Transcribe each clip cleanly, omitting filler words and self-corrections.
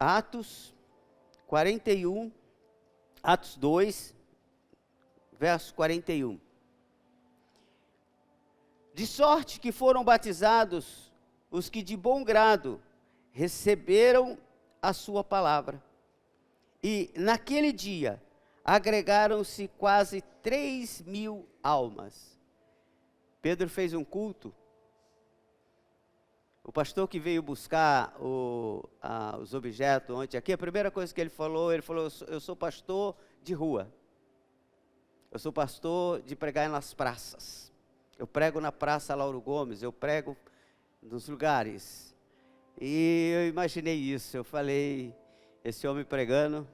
Atos 41, Atos 2, verso 41. De sorte que foram batizados os que de bom grado receberam a sua palavra. E naquele dia agregaram-se quase 3.000 almas. Pedro fez um culto. O pastor que veio buscar os objetos ontem aqui, a primeira coisa que ele falou, eu sou pastor de rua. Eu sou pastor de pregar nas praças. Eu prego na Praça Lauro Gomes, eu prego nos lugares. E eu imaginei isso, eu falei, esse homem pregando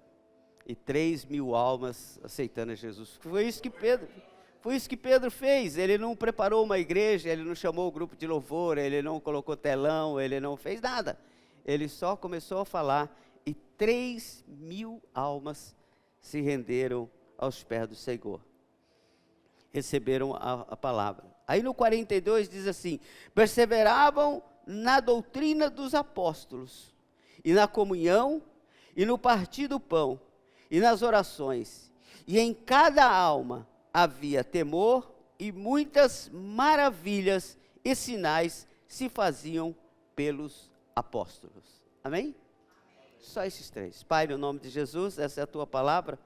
e 3.000 almas aceitando a Jesus. Foi isso que Pedro fez. Ele não preparou uma igreja, ele não chamou o grupo de louvor, ele não colocou telão, ele não fez nada. Ele só começou a falar e 3.000 almas se renderam aos pés do Senhor. Receberam a palavra. Aí no 42 diz assim: perseveravam na doutrina dos apóstolos, e na comunhão, e no partir do pão, e nas orações, e em cada alma havia temor, e muitas maravilhas e sinais se faziam pelos apóstolos. Amém? Só esses três. Pai, no nome de Jesus, essa é a tua palavra,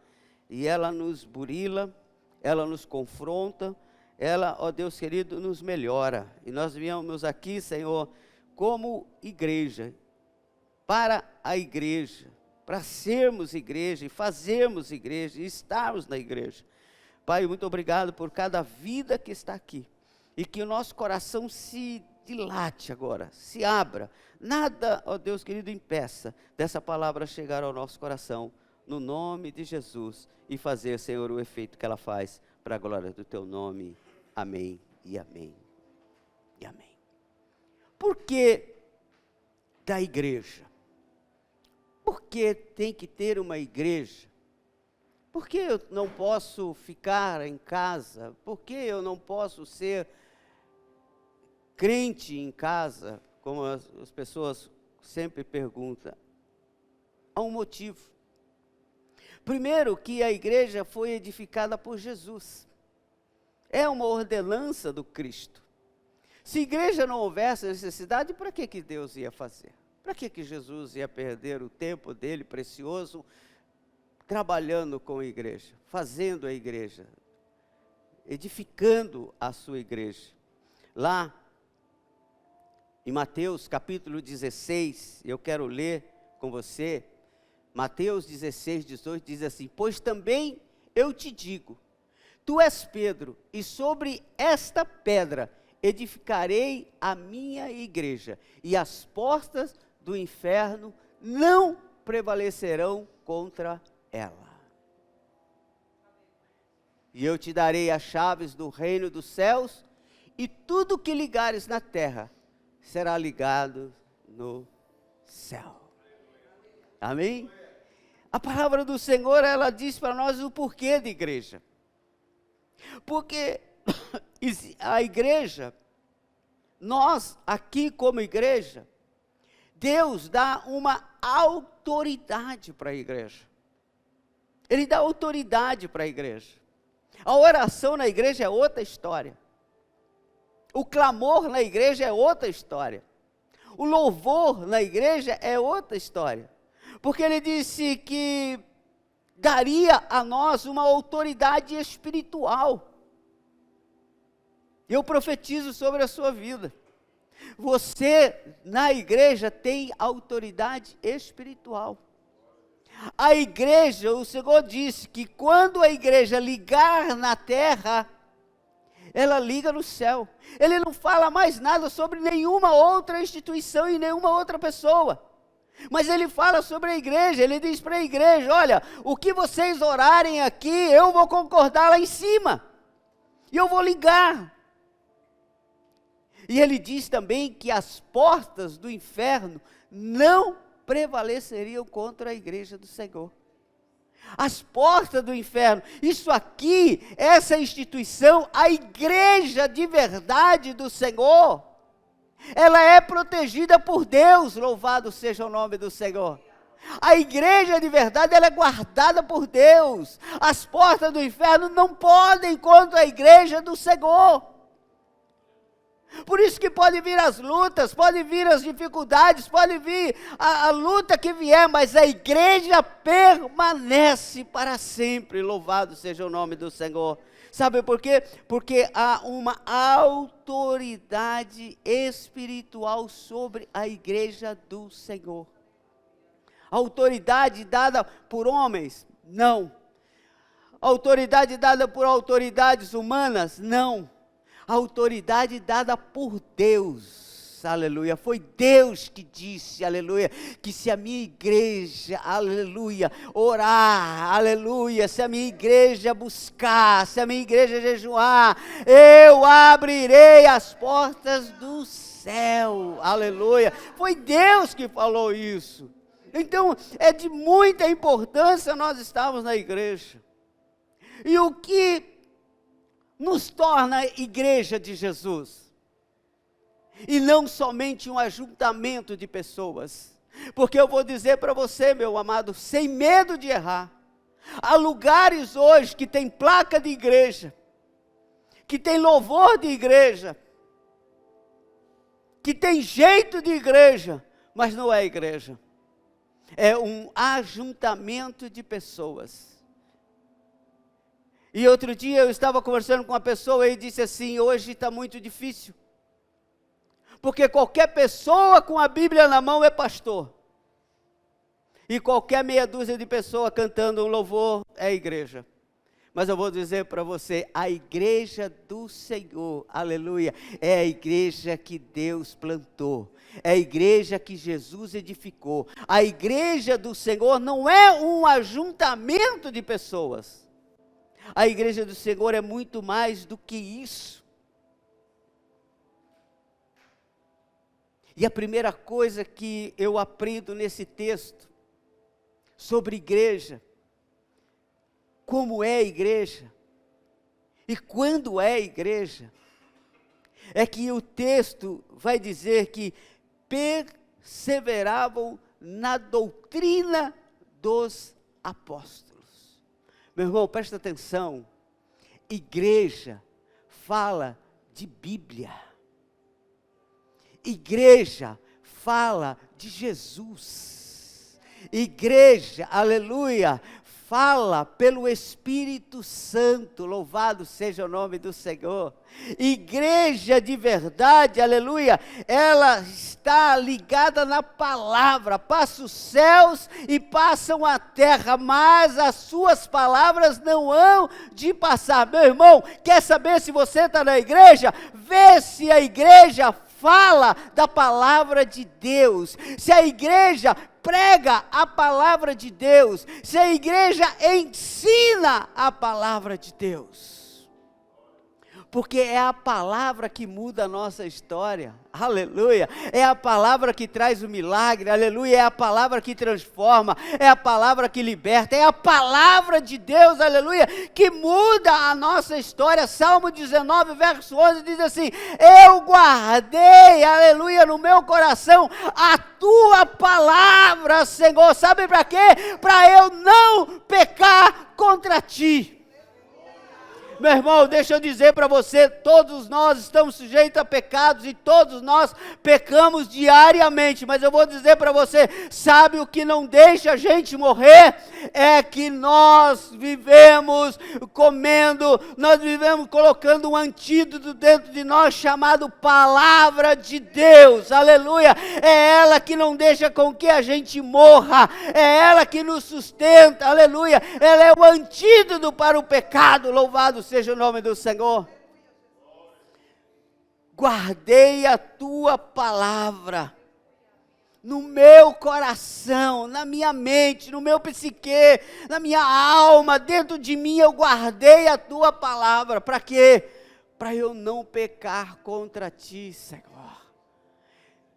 e ela nos burila, ela nos confronta, ela, ó Deus querido, nos melhora. E nós viemos aqui, Senhor, como igreja, para a igreja, para sermos igreja, e fazermos igreja, e estarmos na igreja. Pai, muito obrigado por cada vida que está aqui, e que o nosso coração se dilate agora, se abra, nada, ó Deus querido, impeça dessa palavra chegar ao nosso coração, no nome de Jesus, e fazer, Senhor, o efeito que ela faz, para a glória do teu nome. Amém e amém e amém. Por que da igreja? Por que tem que ter uma igreja? Por que eu não posso ficar em casa? Por que eu não posso ser crente em casa? Como as pessoas sempre perguntam. Há um motivo. Primeiro, que a igreja foi edificada por Jesus. É uma ordenança do Cristo. Se igreja não houvesse necessidade, para que Deus ia fazer? Para que Jesus ia perder o tempo dele precioso trabalhando com a igreja, fazendo a igreja, edificando a sua igreja? Lá em Mateus capítulo 16, eu quero ler com você, Mateus 16, 18, diz assim: pois também eu te digo, tu és Pedro, e sobre esta pedra edificarei a minha igreja, e as portas do inferno não prevalecerão contra ela. E eu te darei as chaves do reino dos céus, e tudo que ligares na terra será ligado no céu. Amém? A palavra do Senhor, ela diz para nós o porquê de igreja. Porque a igreja, nós aqui como igreja, Deus dá uma autoridade para a igreja. Ele dá autoridade para a igreja. A oração na igreja é outra história. O clamor na igreja é outra história. O louvor na igreja é outra história. Porque ele disse que daria a nós uma autoridade espiritual. Eu profetizo sobre a sua vida. Você, na igreja, tem autoridade espiritual. A igreja, o Senhor disse que quando a igreja ligar na terra, ela liga no céu. Ele não fala mais nada sobre nenhuma outra instituição e nenhuma outra pessoa. Mas ele fala sobre a igreja, ele diz para a igreja: olha, o que vocês orarem aqui, eu vou concordar lá em cima. E eu vou ligar. E ele diz também que as portas do inferno não prevaleceriam contra a igreja do Senhor. As portas do inferno, isso aqui, essa instituição, a igreja de verdade do Senhor, ela é protegida por Deus, louvado seja o nome do Senhor. A igreja de verdade, ela é guardada por Deus. As portas do inferno não podem contra a igreja do Senhor. Por isso que pode vir as lutas, pode vir as dificuldades, pode vir a luta que vier, mas a igreja permanece para sempre. Louvado seja o nome do Senhor. Sabe por quê? Porque há uma autoridade espiritual sobre a igreja do Senhor. Autoridade dada por homens? Não. Autoridade dada por autoridades humanas? Não. Autoridade dada por Deus, aleluia. Foi Deus que disse, aleluia, que se a minha igreja, aleluia, orar, aleluia, se a minha igreja buscar, se a minha igreja jejuar, eu abrirei as portas do céu, aleluia. Foi Deus que falou isso. Então, é de muita importância nós estarmos na igreja. E o que nos torna igreja de Jesus? E não somente um ajuntamento de pessoas. Porque eu vou dizer para você, meu amado, sem medo de errar, há lugares hoje que tem placa de igreja, que tem louvor de igreja, que tem jeito de igreja, mas não é igreja. É um ajuntamento de pessoas. E outro dia eu estava conversando com uma pessoa e disse assim: hoje está muito difícil, porque qualquer pessoa com a Bíblia na mão é pastor, e qualquer meia dúzia de pessoa cantando um louvor é igreja. Mas eu vou dizer para você, a igreja do Senhor, aleluia, é a igreja que Deus plantou, é a igreja que Jesus edificou. A igreja do Senhor não é um ajuntamento de pessoas. A igreja do Senhor é muito mais do que isso. E a primeira coisa que eu aprendo nesse texto sobre igreja, como é a igreja e quando é a igreja, é que o texto vai dizer que perseveravam na doutrina dos apóstolos. Meu irmão, presta atenção, igreja fala de Bíblia, igreja fala de Jesus, igreja, aleluia, fala pelo Espírito Santo, louvado seja o nome do Senhor. Igreja de verdade, aleluia, ela está ligada na palavra, passa os céus e passam a terra, mas as suas palavras não hão de passar. Meu irmão, quer saber se você está na igreja? Vê se a igreja fala da palavra de Deus, se a igreja prega a palavra de Deus, se a igreja ensina a palavra de Deus. Porque é a palavra que muda a nossa história, aleluia, é a palavra que traz o milagre, aleluia, é a palavra que transforma, é a palavra que liberta, é a palavra de Deus, aleluia, que muda a nossa história. Salmo 19, verso 11 diz assim: eu guardei, aleluia, no meu coração a tua palavra, Senhor. Sabe para quê? Para eu não pecar contra ti. Meu irmão, deixa eu dizer para você, todos nós estamos sujeitos a pecados e todos nós pecamos diariamente, mas eu vou dizer para você, sabe o que não deixa a gente morrer? É que nós vivemos comendo, nós vivemos colocando um antídoto dentro de nós chamado palavra de Deus, aleluia, é ela que não deixa com que a gente morra, é ela que nos sustenta, aleluia, ela é o antídoto para o pecado, louvado seja o nome do Senhor. Guardei a tua palavra no meu coração, na minha mente, no meu psique, na minha alma, dentro de mim eu guardei a tua palavra. Para quê? Para eu não pecar contra ti, Senhor.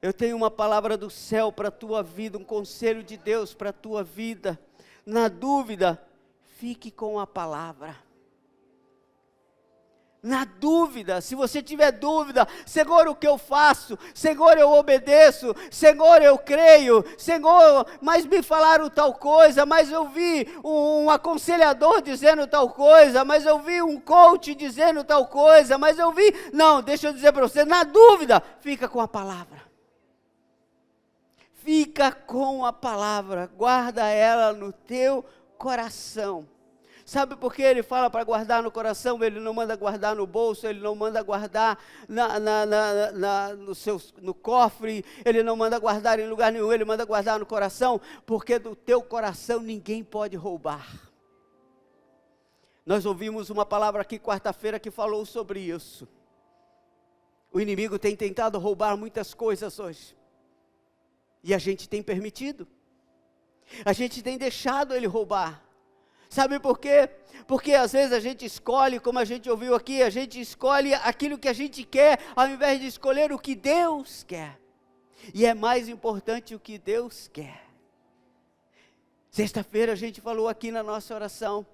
Eu tenho uma palavra do céu para a tua vida, um conselho de Deus para a tua vida. Na dúvida, fique com a palavra. Na dúvida, se você tiver dúvida, Senhor, o que eu faço? Senhor, eu obedeço. Senhor, eu creio. Senhor, mas me falaram tal coisa, mas eu vi um aconselhador dizendo tal coisa, mas eu vi um coach dizendo tal coisa, mas eu vi... Não, deixa eu dizer para você, na dúvida, fica com a palavra. Fica com a palavra, guarda ela no teu coração. Sabe por que ele fala para guardar no coração? Ele não manda guardar no bolso, ele não manda guardar no cofre, ele não manda guardar em lugar nenhum, ele manda guardar no coração, porque do teu coração ninguém pode roubar. Nós ouvimos uma palavra aqui quarta-feira que falou sobre isso. O inimigo tem tentado roubar muitas coisas hoje, e a gente tem permitido, a gente tem deixado ele roubar. Sabe por quê? Porque às vezes a gente escolhe, como a gente ouviu aqui, a gente escolhe aquilo que a gente quer, ao invés de escolher o que Deus quer. E é mais importante o que Deus quer. Sexta-feira a gente falou aqui na nossa oração.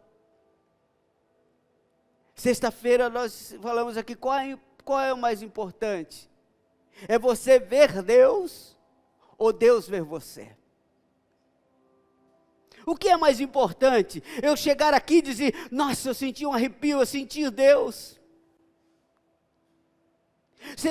Sexta-feira nós falamos aqui, qual é o mais importante? É você ver Deus ou Deus ver você? O que é mais importante? Eu chegar aqui e dizer, nossa, eu senti um arrepio, eu senti Deus.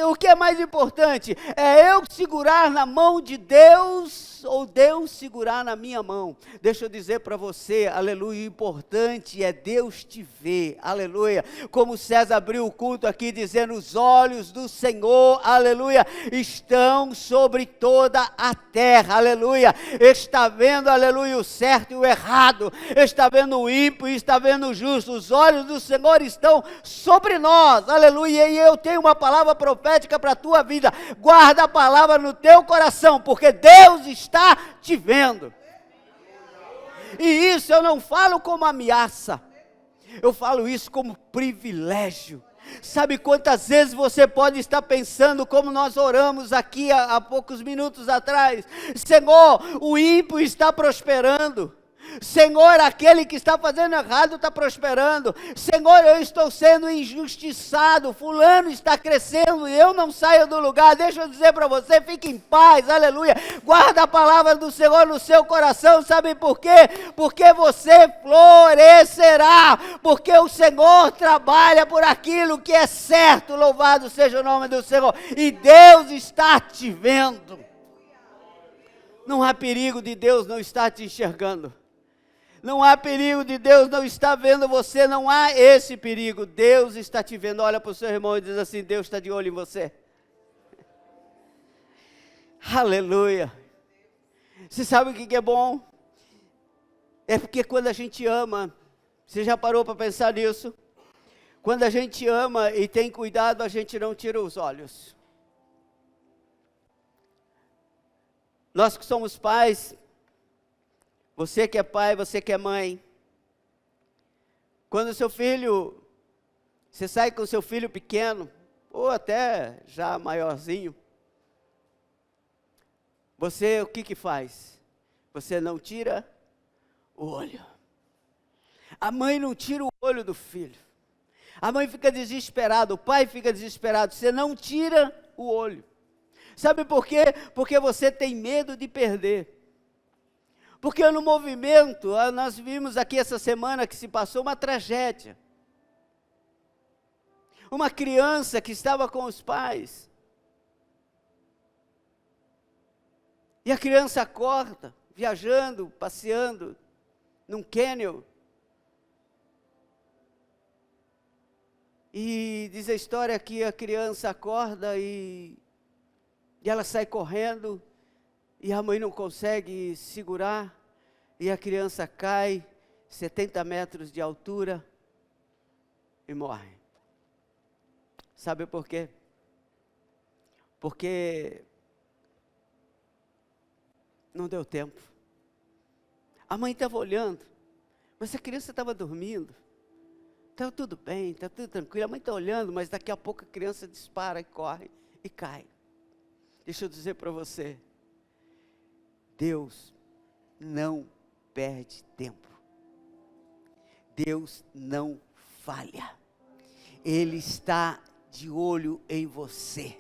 O que é mais importante? É eu segurar na mão de Deus ou Deus segurar na minha mão? Deixa eu dizer para você, aleluia, o importante é Deus te ver, aleluia. Como César abriu o culto aqui dizendo, os olhos do Senhor, aleluia, estão sobre toda a terra, aleluia. Está vendo, aleluia, o certo e o errado, está vendo o ímpio e está vendo o justo. Os olhos do Senhor estão sobre nós, aleluia. E eu tenho uma palavra profética para a tua vida, guarda a palavra no teu coração, porque Deus está te vendo, e isso eu não falo como ameaça, eu falo isso como privilégio. Sabe quantas vezes você pode estar pensando, como nós oramos aqui há poucos minutos atrás, Senhor, o ímpio está prosperando, Senhor, aquele que está fazendo errado está prosperando, Senhor, eu estou sendo injustiçado, fulano está crescendo e eu não saio do lugar. Deixa eu dizer para você, fique em paz, aleluia, guarda a palavra do Senhor no seu coração. Sabe por quê? Porque você florescerá, porque o Senhor trabalha por aquilo que é certo, louvado seja o nome do Senhor, e Deus está te vendo. Não há perigo de Deus não estar te enxergando. Não há perigo de Deus não estar vendo você, não há esse perigo. Deus está te vendo. Olha para o seu irmão e diz assim, Deus está de olho em você. Aleluia. Você sabe o que é bom? É porque quando a gente ama, você já parou para pensar nisso? Quando a gente ama e tem cuidado, a gente não tira os olhos. Nós que somos pais, você que é pai, você que é mãe, quando o seu filho, você sai com o seu filho pequeno, ou até já maiorzinho, você o que faz? Você não tira o olho. A mãe não tira o olho do filho. A mãe fica desesperada, o pai fica desesperado, você não tira o olho. Sabe por quê? Porque você tem medo de perder. Porque no movimento, nós vimos aqui essa semana que se passou uma tragédia. Uma criança que estava com os pais. E a criança acorda, viajando, passeando, num cânion. E diz a história que a criança acorda e ela sai correndo. E a mãe não consegue segurar, e a criança cai 70 metros de altura e morre. Sabe por quê? Porque não deu tempo. A mãe estava olhando, mas a criança estava dormindo. Estava tudo bem, está tudo tranquilo. A mãe está olhando, mas daqui a pouco a criança dispara e corre e cai. Deixa eu dizer para você, Deus não perde tempo. Deus não falha. Ele está de olho em você.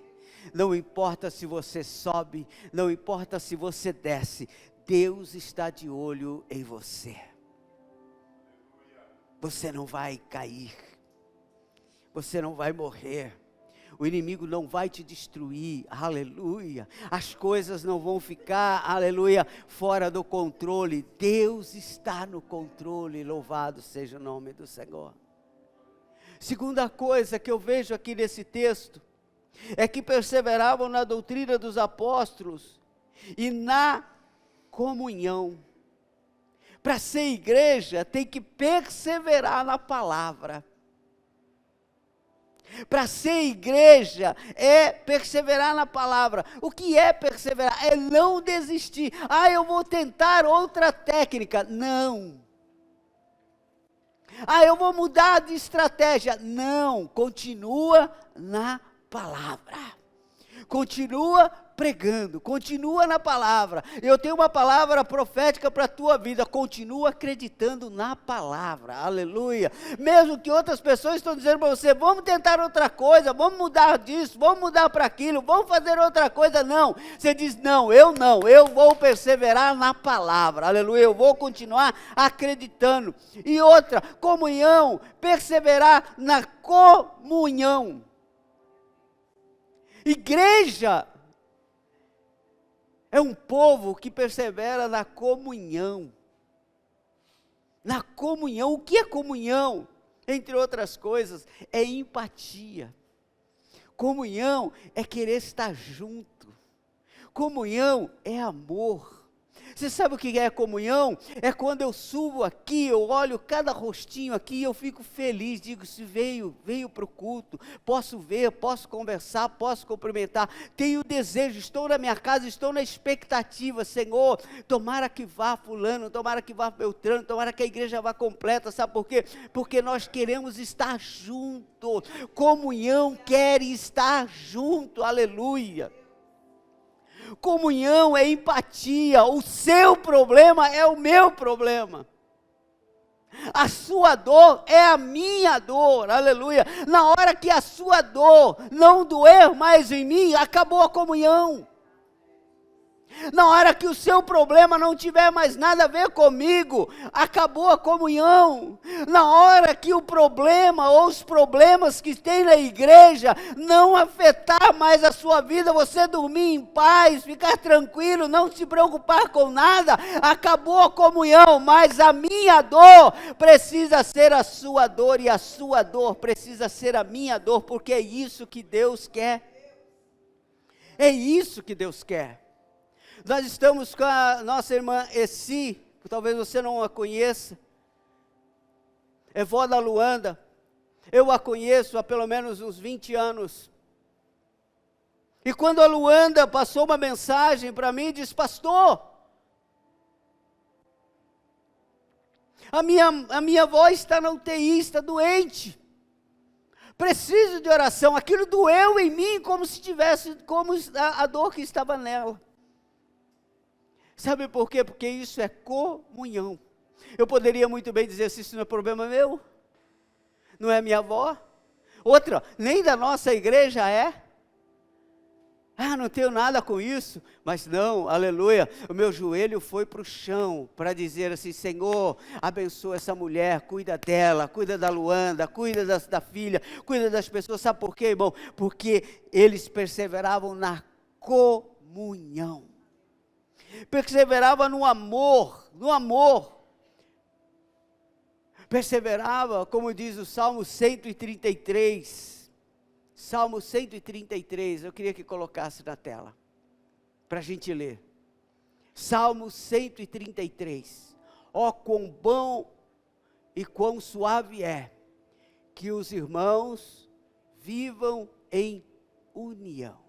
Não importa se você sobe, não importa se você desce, Deus está de olho em você. Você não vai cair, você não vai morrer, o inimigo não vai te destruir, aleluia. As coisas não vão ficar, aleluia, fora do controle. Deus está no controle, louvado seja o nome do Senhor. Segunda coisa que eu vejo aqui nesse texto, é que perseveravam na doutrina dos apóstolos e na comunhão. Para ser igreja, tem que perseverar na palavra. Para ser igreja, é perseverar na palavra. O que é perseverar? É não desistir. Eu vou tentar outra técnica. Não. Eu vou mudar de estratégia. Não, continua na palavra. Continua pregando, continua na palavra. Eu tenho uma palavra profética para a tua vida. Continua acreditando na palavra, aleluia. Mesmo que outras pessoas estão dizendo para você, vamos tentar outra coisa, vamos mudar disso, vamos mudar para aquilo, vamos fazer outra coisa. Não, você diz, não, eu vou perseverar na palavra, aleluia. Eu vou continuar acreditando. E outra, comunhão, perseverar na comunhão. Igreja é um povo que persevera na comunhão. Na comunhão. O que é comunhão? Entre outras coisas, é empatia. Comunhão é querer estar junto. Comunhão é amor. Você sabe o que é comunhão? É quando eu subo aqui, eu olho cada rostinho aqui e eu fico feliz, digo, se veio para o culto, posso ver, posso conversar, posso cumprimentar, tenho desejo, estou na minha casa, estou na expectativa, Senhor, tomara que vá fulano, tomara que vá Beltrano, tomara que a igreja vá completa, sabe por quê? Porque nós queremos estar juntos, comunhão quer estar junto, aleluia. Comunhão é empatia, o seu problema é o meu problema, a sua dor é a minha dor, aleluia. Na hora que a sua dor não doer mais em mim, acabou a comunhão. Na hora que o seu problema não tiver mais nada a ver comigo, acabou a comunhão. Na hora que o problema ou os problemas que tem na igreja não afetar mais a sua vida, você dormir em paz, ficar tranquilo, não se preocupar com nada, acabou a comunhão. Mas a minha dor precisa ser a sua dor e a sua dor precisa ser a minha dor, porque é isso que Deus quer. É isso que Deus quer. Nós estamos com a nossa irmã Essi, talvez você não a conheça, é vó da Luanda. Eu a conheço há pelo menos uns 20 anos. E quando a Luanda passou uma mensagem para mim, disse, pastor, a minha avó está na UTI, está doente, preciso de oração. Aquilo doeu em mim como se tivesse, como a dor que estava nela. Sabe por quê? Porque isso é comunhão. Eu poderia muito bem dizer assim, isso não é problema meu, não é minha avó. Outra, nem da nossa igreja é. Não tenho nada com isso. Mas não, aleluia, o meu joelho foi para o chão, para dizer assim, Senhor, abençoa essa mulher, cuida dela, cuida da Luanda, cuida da filha, cuida das pessoas. Sabe por quê, irmão? Porque eles perseveravam na comunhão. Perseverava no amor, perseverava, como diz o Salmo 133, eu queria que colocasse na tela, para a gente ler, Salmo 133, quão bom e quão suave é, que os irmãos vivam em união.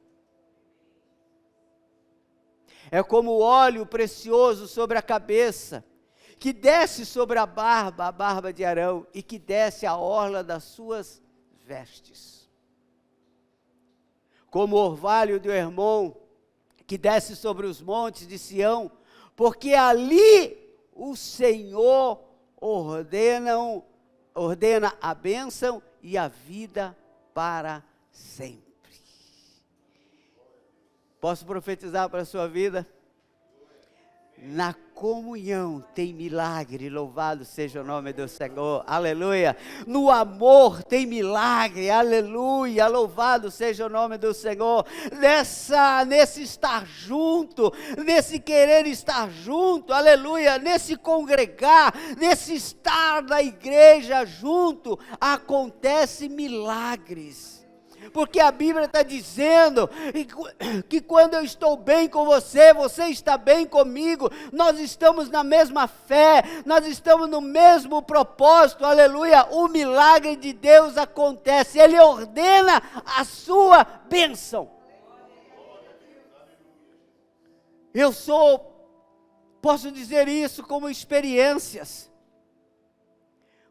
É como o óleo precioso sobre a cabeça, que desce sobre a barba de Arão, e que desce a orla das suas vestes. Como o orvalho do Hermon, que desce sobre os montes de Sião, porque ali o Senhor ordena a bênção e a vida para sempre. Posso profetizar para a sua vida? Na comunhão tem milagre, louvado seja o nome do Senhor, aleluia. No amor tem milagre, aleluia, louvado seja o nome do Senhor. Nesse estar junto, nesse querer estar junto, aleluia, nesse congregar, nesse estar na igreja junto, acontece milagres. Porque a Bíblia está dizendo que quando eu estou bem com você, você está bem comigo, nós estamos na mesma fé, nós estamos no mesmo propósito, aleluia, o milagre de Deus acontece, Ele ordena a sua bênção. Posso dizer isso como experiências.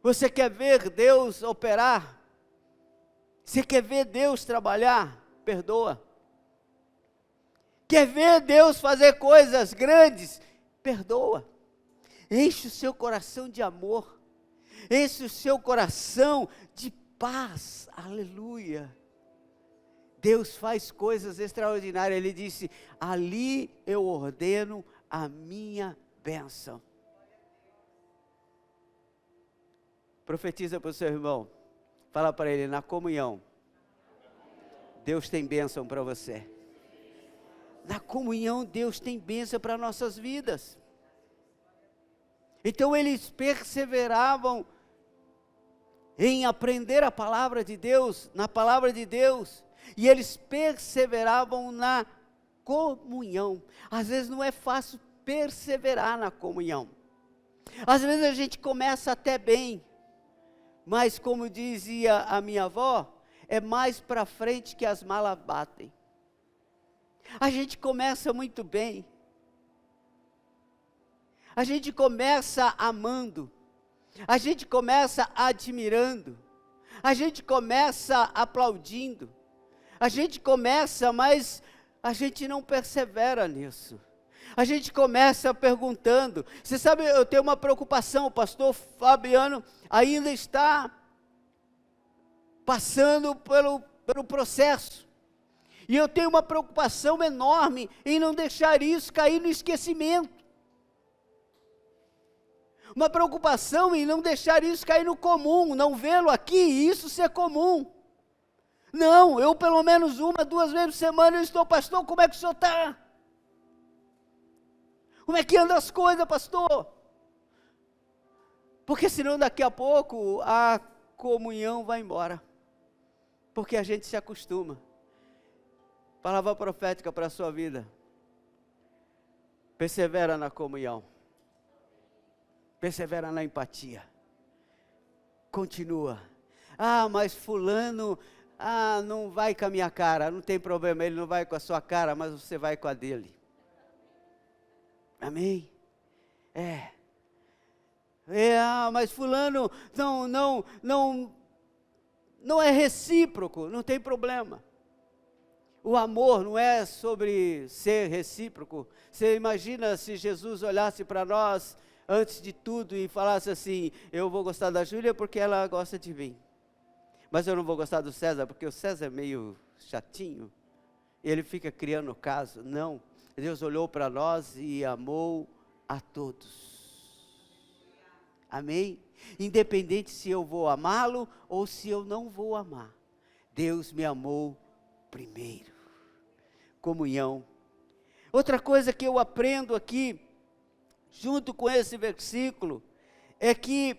Você quer ver Deus operar? Você quer ver Deus trabalhar? Perdoa. Quer ver Deus fazer coisas grandes? Perdoa. Enche o seu coração de amor. Enche o seu coração de paz. Aleluia. Deus faz coisas extraordinárias. Ele disse: ali eu ordeno a minha bênção. Profetiza para o seu irmão. Fala para ele, na comunhão, Deus tem bênção para você. Na comunhão, Deus tem bênção para nossas vidas. Então eles perseveravam em aprender a palavra de Deus, na palavra de Deus, e eles perseveravam na comunhão. Às vezes não é fácil perseverar na comunhão. Às vezes a gente começa até bem, mas como dizia a minha avó, é mais para frente que as malas batem. A gente começa muito bem. A gente começa amando. A gente começa admirando. A gente começa aplaudindo. A gente começa, mas a gente não persevera nisso. A gente começa perguntando. Você sabe, eu tenho uma preocupação, o pastor Fabiano ainda está passando pelo processo. E eu tenho uma preocupação enorme em não deixar isso cair no esquecimento. Uma preocupação em não deixar isso cair no comum, não vê-lo aqui e isso ser comum. Não, eu pelo menos 1, 2 vezes por semana eu estou, pastor, como é que o senhor está? Como é que andam as coisas, pastor? Porque senão daqui a pouco a comunhão vai embora. Porque a gente se acostuma. Palavra profética para a sua vida. Persevera na comunhão. Persevera na empatia. Continua. Ah, mas fulano, não vai com a minha cara. Não tem problema, ele não vai com a sua cara, mas você vai com a dele. Amém? Mas fulano não é recíproco, não tem problema. O amor não é sobre ser recíproco. Você imagina se Jesus olhasse para nós antes de tudo e falasse assim: eu vou gostar da Júlia porque ela gosta de mim, mas eu não vou gostar do César porque o César é meio chatinho, e ele fica criando caso. Não. Deus olhou para nós e amou a todos. Amém? Independente se eu vou amá-lo ou se eu não vou amar, Deus me amou primeiro. Comunhão. Outra coisa que eu aprendo aqui, junto com esse versículo, é que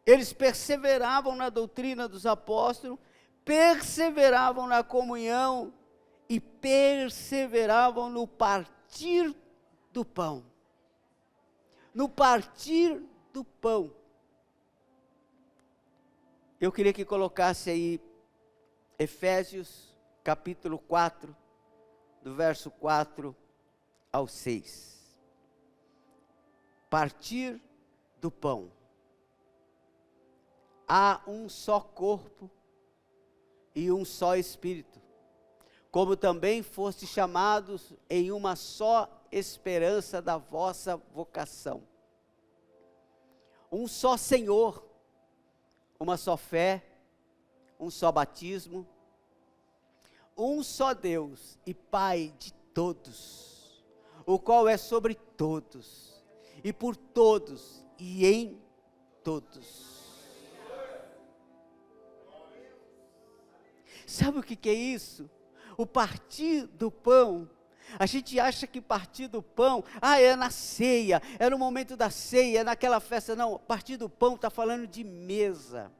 eles perseveravam na doutrina dos apóstolos, perseveravam na comunhão, e perseveravam no partir do pão. No partir do pão. Eu queria que colocasse aí Efésios capítulo 4, do verso 4 ao 6. Partir do pão. Há um só corpo e um só espírito, como também foste chamados em uma só esperança da vossa vocação. Um só Senhor, uma só fé, um só batismo, um só Deus e Pai de todos, o qual é sobre todos, e por todos, e em todos. Sabe o que é isso? O partir do pão. A gente acha que partir do pão, é na ceia, é no momento da ceia, é naquela festa. Não, partir do pão está falando de mesa.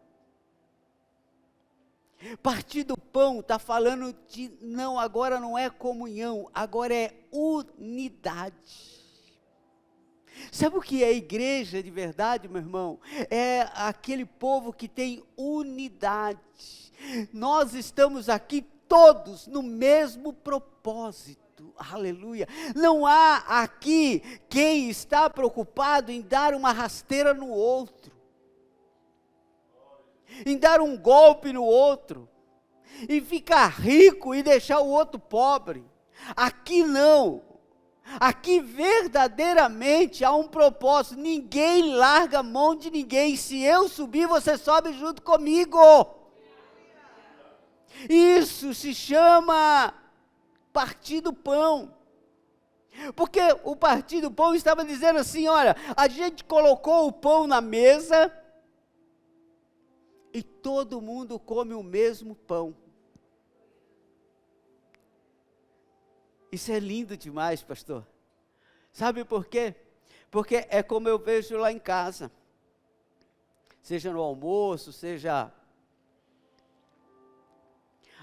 Partir do pão está falando de, não, agora não é comunhão, agora é unidade. Sabe o que é igreja de verdade, meu irmão? É aquele povo que tem unidade. Nós estamos aqui todos no mesmo propósito, aleluia. Não há aqui quem está preocupado em dar uma rasteira no outro, em dar um golpe no outro, em ficar rico e deixar o outro pobre. Aqui não. Aqui verdadeiramente há um propósito. Ninguém larga a mão de ninguém. Se eu subir, você sobe junto comigo. Isso se chama partir do pão. Porque o partir do pão estava dizendo assim, olha, a gente colocou o pão na mesa e todo mundo come o mesmo pão. Isso é lindo demais, pastor. Sabe por quê? Porque é como eu vejo lá em casa. Seja no almoço, seja...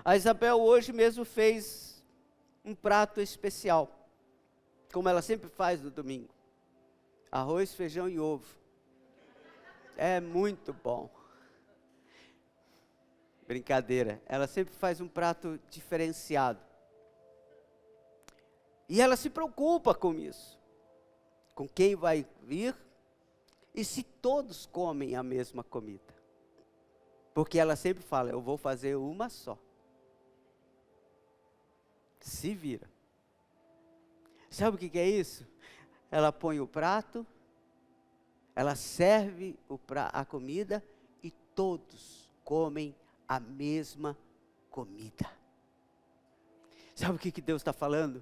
A Isabel hoje mesmo fez um prato especial, como ela sempre faz no domingo. Arroz, feijão e ovo. É muito bom. Brincadeira. Ela sempre faz um prato diferenciado. E ela se preocupa com isso. Com quem vai vir e se todos comem a mesma comida. Porque ela sempre fala, eu vou fazer uma só. Se vira. Sabe o que é isso? Ela põe o prato, ela serve a comida e todos comem a mesma comida. Sabe o que Deus está falando?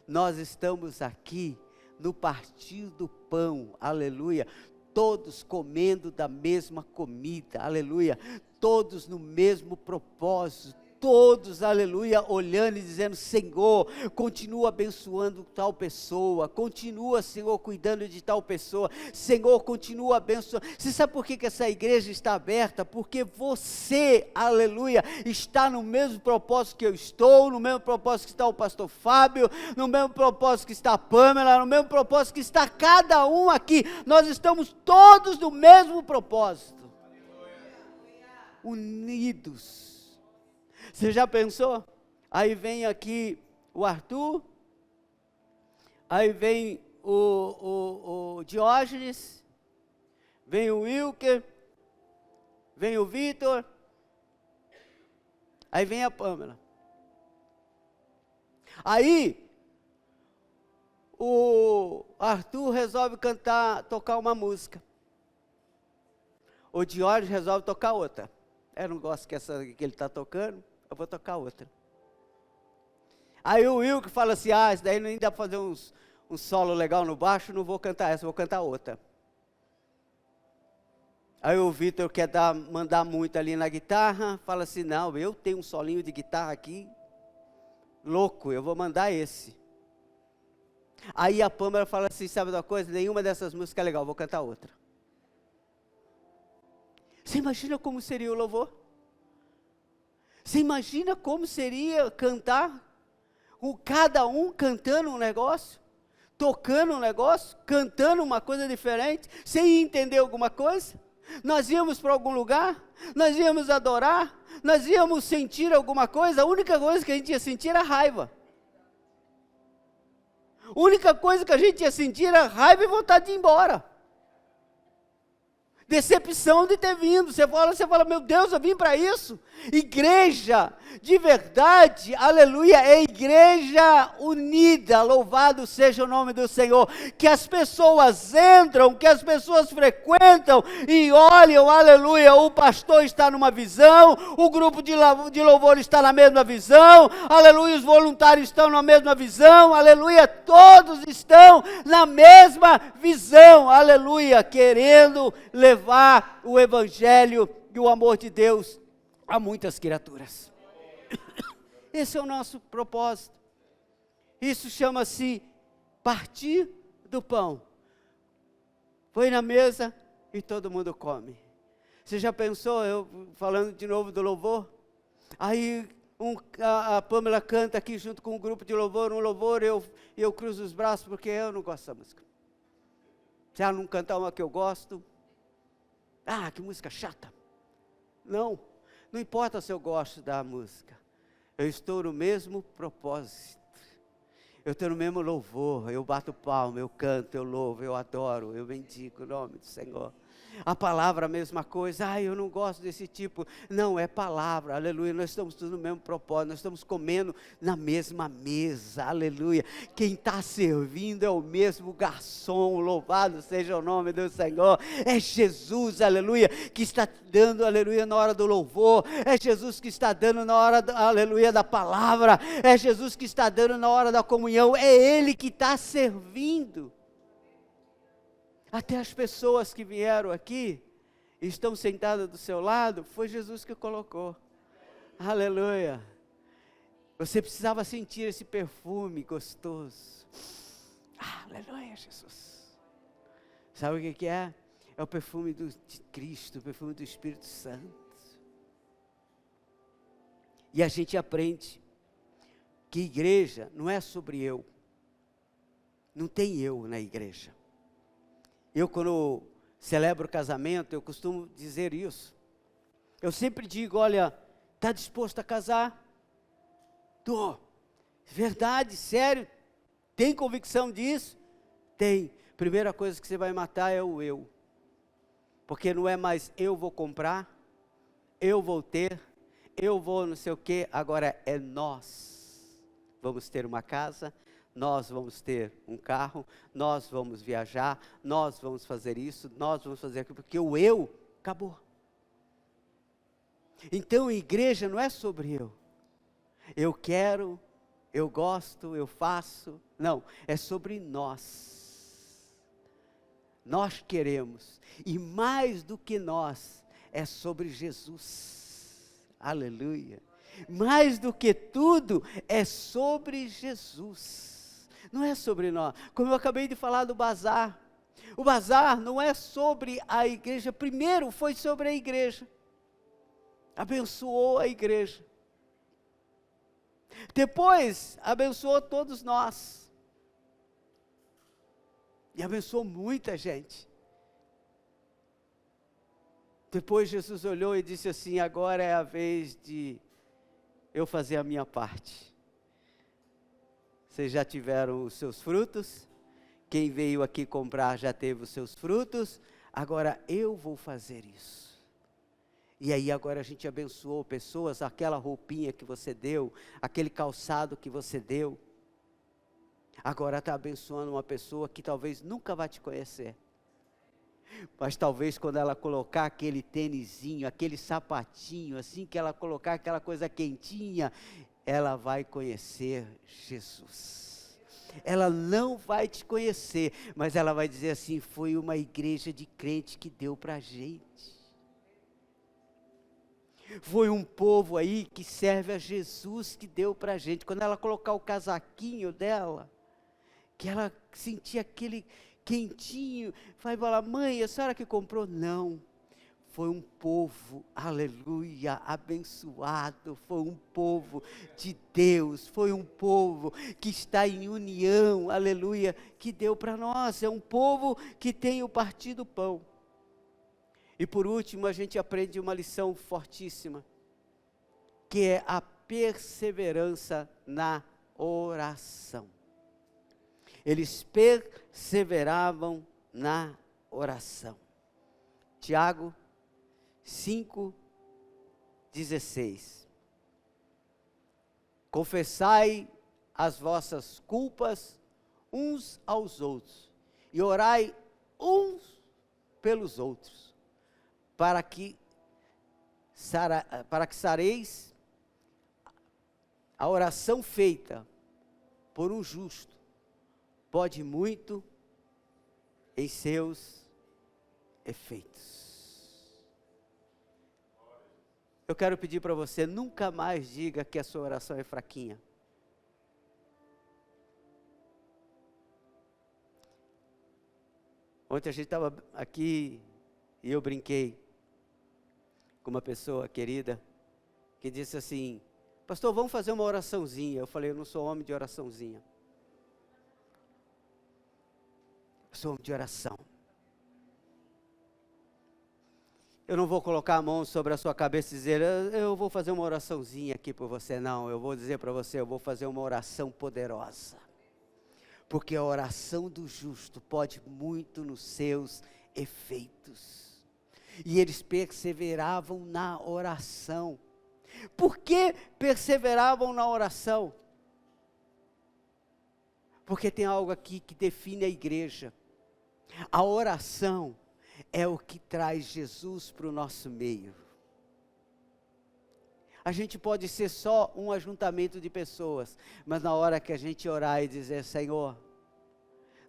Nós estamos aqui no partir do pão, aleluia, todos comendo da mesma comida, aleluia, todos no mesmo propósito, todos, aleluia, olhando e dizendo, Senhor, continua abençoando tal pessoa, continua, Senhor, cuidando de tal pessoa, Senhor, continua abençoando. Você sabe por que essa igreja está aberta? Porque você, aleluia, está no mesmo propósito que eu estou, no mesmo propósito que está o pastor Fábio, no mesmo propósito que está a Pamela, no mesmo propósito que está cada um aqui. Nós estamos todos no mesmo propósito, unidos. Você já pensou? Aí vem aqui o Arthur, aí vem o Diógenes, vem o Wilker, vem o Vitor, aí vem a Pamela. Aí, o Arthur resolve tocar uma música. O Diógenes resolve tocar outra. Eu não gosto que ele está tocando. Eu vou tocar outra. Aí o Will que fala assim, isso daí nem dá para fazer um solo legal no baixo, não vou cantar essa, vou cantar outra. Aí o Vitor quer mandar muito ali na guitarra, fala assim, não, eu tenho um solinho de guitarra aqui, louco, eu vou mandar esse. Aí a Pâmela fala assim, sabe uma coisa, nenhuma dessas músicas é legal, vou cantar outra. Você imagina como seria o louvor? Você imagina como seria cantar, cada um cantando um negócio, tocando um negócio, cantando uma coisa diferente, sem entender alguma coisa? Nós íamos para algum lugar, nós íamos adorar, nós íamos sentir alguma coisa, a única coisa que a gente ia sentir era raiva. A única coisa que a gente ia sentir era raiva e vontade de ir embora. decepção de ter vindo. Você fala, meu Deus, eu vim para isso. Igreja de verdade, aleluia, é igreja unida, louvado seja o nome do Senhor, que as pessoas entram, que as pessoas frequentam e olham, aleluia, o pastor está numa visão, o grupo de louvor está na mesma visão, aleluia, os voluntários estão na mesma visão, aleluia, todos estão na mesma visão, aleluia, querendo levar o evangelho e o amor de Deus a muitas criaturas. Esse é o nosso propósito. Isso chama-se partir do pão. Foi na mesa e todo mundo come. Você já pensou, eu falando de novo do louvor? Aí a Pamela canta aqui junto com um grupo de louvor, eu cruzo os braços porque eu não gosto dessa música. Se ela não cantar uma que eu gosto, que música chata. Não importa se eu gosto da música, eu estou no mesmo propósito, eu estou no mesmo louvor, eu bato palma, eu canto, eu louvo, eu adoro, eu bendigo o nome do Senhor. A palavra a mesma coisa, eu não gosto desse tipo, não, é palavra, aleluia, nós estamos todos no mesmo propósito, nós estamos comendo na mesma mesa, aleluia, quem está servindo é o mesmo garçom, louvado seja o nome do Senhor, é Jesus, aleluia, que está dando, aleluia, na hora do louvor, é Jesus que está dando na hora, aleluia, da palavra, é Jesus que está dando na hora da comunhão, é Ele que está servindo. Até as pessoas que vieram aqui, estão sentadas do seu lado, foi Jesus que colocou. Aleluia. Você precisava sentir esse perfume gostoso. Aleluia, Jesus. Sabe o que é? É o perfume de Cristo, o perfume do Espírito Santo. E a gente aprende que igreja não é sobre eu. Não tem eu na igreja. Eu, quando celebro casamento, eu costumo dizer isso. Eu sempre digo, olha, está disposto a casar? Tô. Verdade, sério? Tem convicção disso? Tem. Primeira coisa que você vai matar é o eu. Porque não é mais eu vou comprar, eu vou ter, eu vou não sei o quê, agora é nós. Vamos ter uma casa, nós vamos ter um carro, nós vamos viajar, nós vamos fazer isso, nós vamos fazer aquilo, porque o eu acabou. Então, igreja não é sobre eu. Eu quero, eu gosto, eu faço. Não, é sobre nós. Nós queremos. E mais do que nós, é sobre Jesus. Aleluia. Mais do que tudo, é sobre Jesus. Não é sobre nós, como eu acabei de falar do bazar. O bazar não é sobre a igreja, primeiro foi sobre a igreja, abençoou a igreja, depois abençoou todos nós, e abençoou muita gente. Depois Jesus olhou e disse assim, agora é a vez de eu fazer a minha parte. Vocês já tiveram os seus frutos, quem veio aqui comprar já teve os seus frutos, agora eu vou fazer isso. E aí agora a gente abençoou pessoas, aquela roupinha que você deu, aquele calçado que você deu, agora está abençoando uma pessoa que talvez nunca vai te conhecer. Mas talvez quando ela colocar aquele tênisinho, aquele sapatinho, assim que ela colocar aquela coisa quentinha, ela vai conhecer Jesus. Ela não vai te conhecer, mas ela vai dizer assim, foi uma igreja de crente que deu para a gente. Foi um povo aí que serve a Jesus que deu para a gente. Quando ela colocar o casaquinho dela, que ela sentia aquele quentinho, vai falar, mãe, a senhora que comprou? Não. Foi um povo, aleluia, abençoado, foi um povo de Deus, foi um povo que está em união, aleluia, que deu para nós, é um povo que tem o partir do pão. E por último, a gente aprende uma lição fortíssima, que é a perseverança na oração. Eles perseveravam na oração. Tiago 5,16. Confessai as vossas culpas uns aos outros e orai uns pelos outros, para que sareis. A oração feita por um justo pode muito em seus efeitos. Eu quero pedir para você, nunca mais diga que a sua oração é fraquinha. Ontem a gente estava aqui e eu brinquei com uma pessoa querida que disse assim: pastor, vamos fazer uma oraçãozinha. Eu falei: eu não sou homem de oraçãozinha. Eu sou homem de oração. Eu não vou colocar a mão sobre a sua cabeça e dizer: eu vou fazer uma oraçãozinha aqui por você. Não, eu vou dizer para você: eu vou fazer uma oração poderosa. Porque a oração do justo pode muito nos seus efeitos. E eles perseveravam na oração. Por que perseveravam na oração? Porque tem algo aqui que define a igreja. A oração é o que traz Jesus para o nosso meio. A gente pode ser só um ajuntamento de pessoas, mas na hora que a gente orar e dizer: Senhor,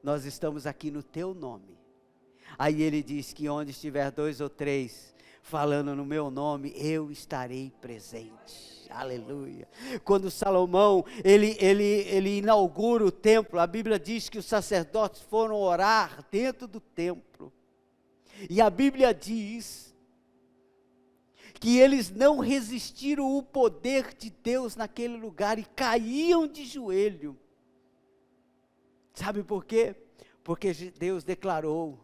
nós estamos aqui no teu nome. Aí ele diz que onde estiver 2 ou 3 falando no meu nome, eu estarei presente. Aleluia. Quando Salomão, ele inaugura o templo, a Bíblia diz que os sacerdotes foram orar dentro do templo. E a Bíblia diz que eles não resistiram o poder de Deus naquele lugar e caíam de joelho. Sabe por quê? Porque Deus declarou: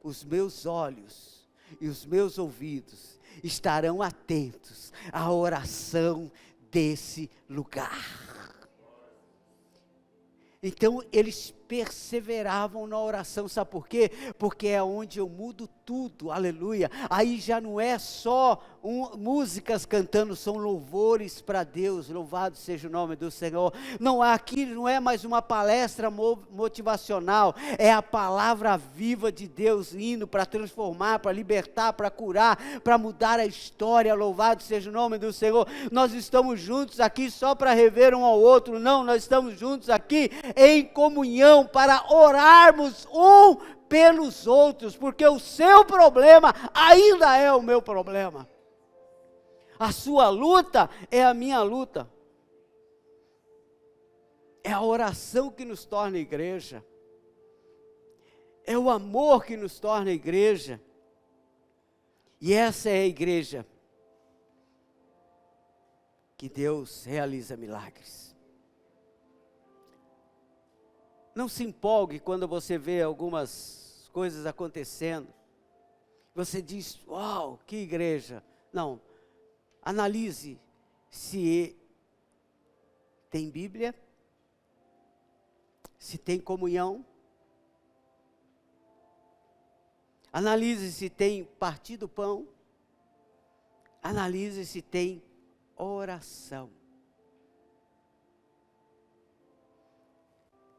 os meus olhos e os meus ouvidos estarão atentos à oração desse lugar. Então eles perseveravam na oração, sabe por quê? Porque é onde eu mudo tudo, aleluia. Aí já não é só músicas cantando, são louvores para Deus, louvado seja o nome do Senhor. Aqui não é mais uma palestra motivacional, é a palavra viva de Deus indo para transformar, para libertar, para curar, para mudar a história, louvado seja o nome do Senhor. Nós estamos juntos aqui só para rever um ao outro, não, nós estamos juntos aqui em comunhão, para orarmos um pelos outros, porque o seu problema ainda é o meu problema, a sua luta é a minha luta. É a oração que nos torna igreja, é o amor que nos torna igreja, e essa é a igreja que Deus realiza milagres. Não se empolgue quando você vê algumas coisas acontecendo. Você diz: uau, que igreja. Não, analise se tem Bíblia, se tem comunhão. Analise se tem partido pão. Analise se tem oração.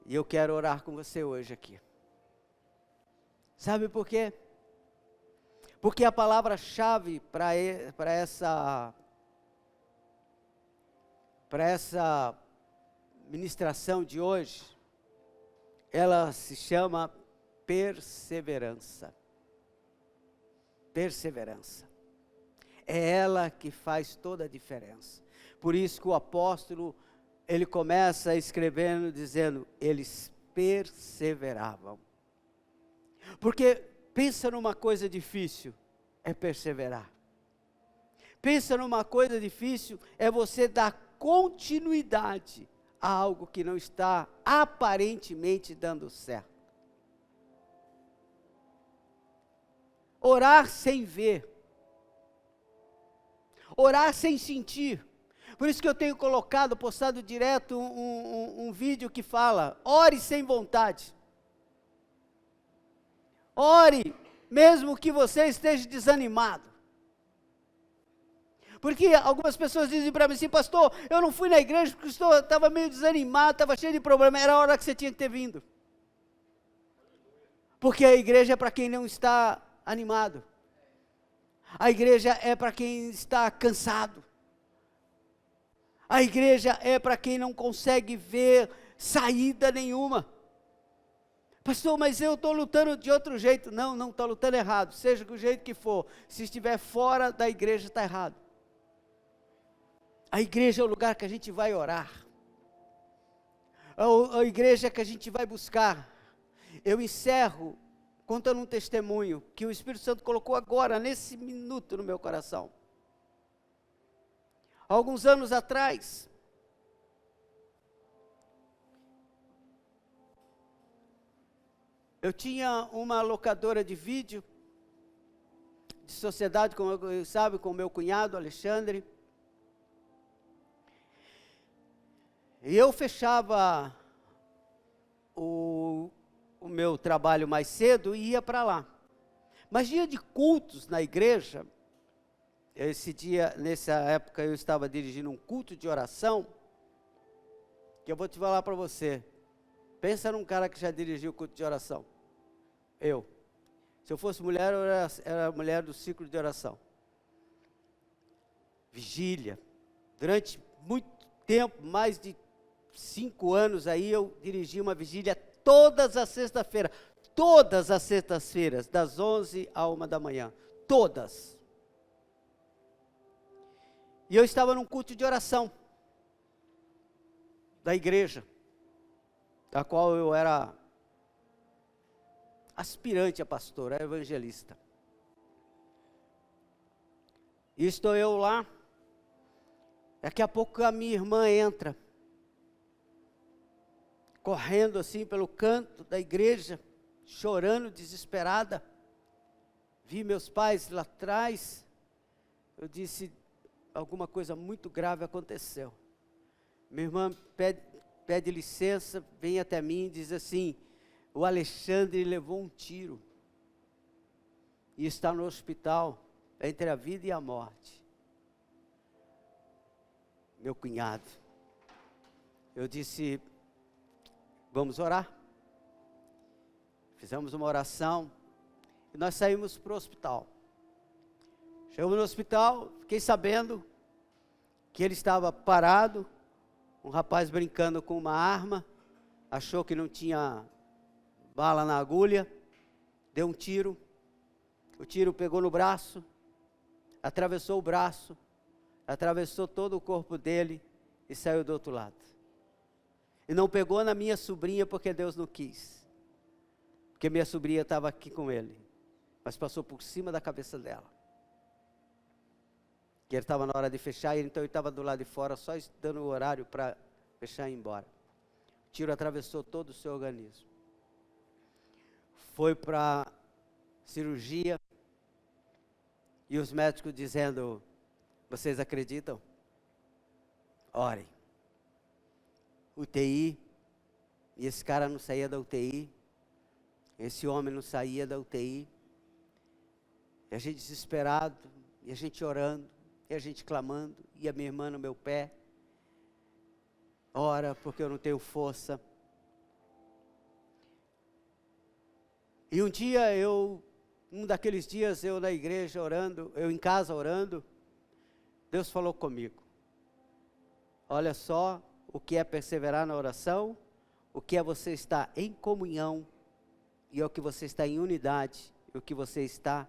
E eu quero orar com você hoje aqui. Sabe por quê? Porque a palavra-chave para essa ministração de hoje, ela se chama perseverança. Perseverança. É ela que faz toda a diferença. Por isso que o apóstolo, ele começa escrevendo, dizendo: eles perseveravam. Porque pensa numa coisa difícil, é perseverar. Pensa numa coisa difícil, é você dar continuidade a algo que não está aparentemente dando certo. Orar sem ver. Orar sem sentir. Por isso que eu tenho postado direto um vídeo que fala: ore sem vontade. Ore mesmo que você esteja desanimado. Porque algumas pessoas dizem para mim assim, pastor, eu não fui na igreja porque estava meio desanimado, estava cheio de problema, era a hora que você tinha que ter vindo. Porque a igreja é para quem não está animado. A igreja é para quem está cansado. A igreja é para quem não consegue ver saída nenhuma. Pastor, mas eu estou lutando de outro jeito. Não está lutando errado, seja do jeito que for. Se estiver fora da igreja, está errado. A igreja é o lugar que a gente vai orar. A igreja é que a gente vai buscar. Eu encerro contando um testemunho que o Espírito Santo colocou agora, nesse minuto, no meu coração. Alguns anos atrás, eu tinha uma locadora de vídeo, de sociedade, com o meu cunhado, Alexandre. E eu fechava o meu trabalho mais cedo e ia para lá. Mas dia de cultos na igreja, nessa época eu estava dirigindo um culto de oração, que eu vou te falar para você. Pensa num cara que já dirigiu culto de oração. Eu. Se eu fosse mulher, eu era a mulher do ciclo de oração. Vigília. Durante muito tempo, mais de 5 anos aí, eu dirigi uma vigília todas as sextas-feiras. Todas as sextas-feiras, das 11 à 1 da manhã. Todas. E eu estava num culto de oração da igreja, da qual eu era aspirante a pastor, era evangelista. E estou eu lá, daqui a pouco a minha irmã entra, correndo assim pelo canto da igreja, chorando, desesperada. Vi meus pais lá atrás, eu disse, alguma coisa muito grave aconteceu. Minha irmã pede licença, vem até mim e diz assim, o Alexandre levou um tiro e está no hospital, entre a vida e a morte. Meu cunhado. Eu disse, vamos orar? Fizemos uma oração e nós saímos para o hospital. Chegamos no hospital, fiquei sabendo que ele estava parado, um rapaz brincando com uma arma, achou que não tinha bala na agulha, deu um tiro, o tiro pegou no braço, atravessou o braço, atravessou todo o corpo dele e saiu do outro lado. E não pegou na minha sobrinha porque Deus não quis, porque minha sobrinha estava aqui com ele, mas passou por cima da cabeça dela. Que ele estava na hora de fechar, então ele estava do lado de fora, só dando o horário para fechar e ir embora. O tiro atravessou todo o seu organismo. Foi para cirurgia, e os médicos dizendo, vocês acreditam? Orem. UTI, e esse cara não saía da UTI, esse homem não saía da UTI, e a gente desesperado, e a gente orando, e a gente clamando, e a minha irmã no meu pé, ora porque eu não tenho força. E um dia um daqueles dias eu na igreja orando, eu em casa orando, Deus falou comigo, olha só o que é perseverar na oração, o que é você estar em comunhão, e o que você está em unidade, e o que você está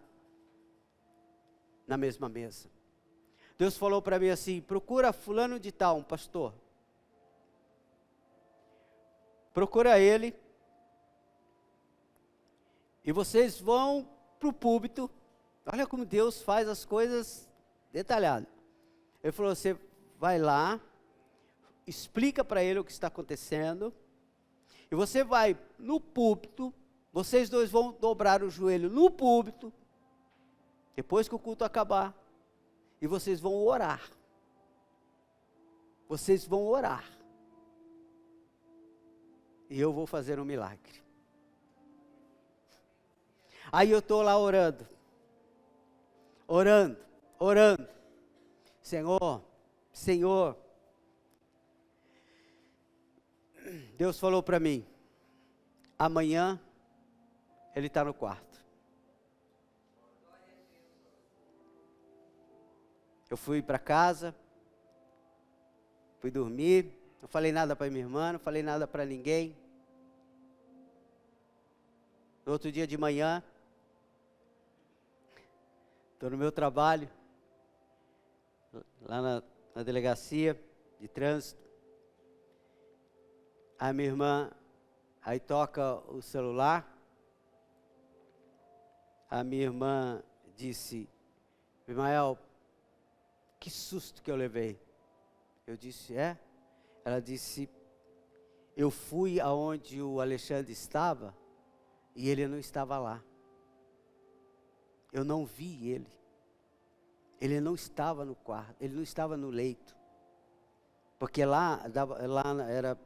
na mesma mesa. Deus falou para mim assim, procura fulano de tal, um pastor. Procura ele. E vocês vão para o púlpito. Olha como Deus faz as coisas detalhadas. Ele falou, você vai lá, explica para ele o que está acontecendo. E você vai no púlpito, vocês dois vão dobrar o joelho no púlpito, depois que o culto acabar. E vocês vão orar. Vocês vão orar. E eu vou fazer um milagre. Aí eu estou lá orando. Senhor, Deus falou para mim, amanhã ele está no quarto. Eu fui para casa, fui dormir, não falei nada para minha irmã, não falei nada para ninguém. No outro dia de manhã, estou no meu trabalho, lá na delegacia de trânsito. A minha irmã, aí toca o celular. A minha irmã disse, Ismael, que susto que eu levei. Eu disse, é? Ela disse, eu fui aonde o Alexandre estava e ele não estava lá. Eu não vi ele. Ele não estava no quarto, ele não estava no leito. Porque lá era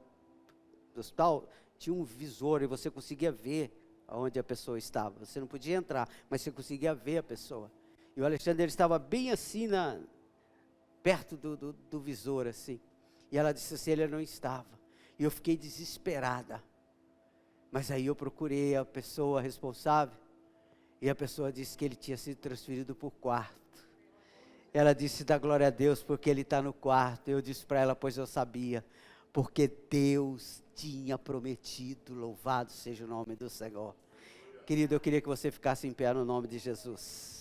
no hospital, tinha um visor e você conseguia ver onde a pessoa estava. Você não podia entrar, mas você conseguia ver a pessoa. E o Alexandre ele estava bem assim, perto do visor, assim. E ela disse assim, ele não estava. E eu fiquei desesperada. Mas aí eu procurei a pessoa responsável. E a pessoa disse que ele tinha sido transferido para o quarto. Ela disse, dá glória a Deus, porque ele está no quarto. Eu disse para ela, pois eu sabia. Porque Deus tinha prometido, louvado seja o nome do Senhor. Querido, eu queria que você ficasse em pé no nome de Jesus.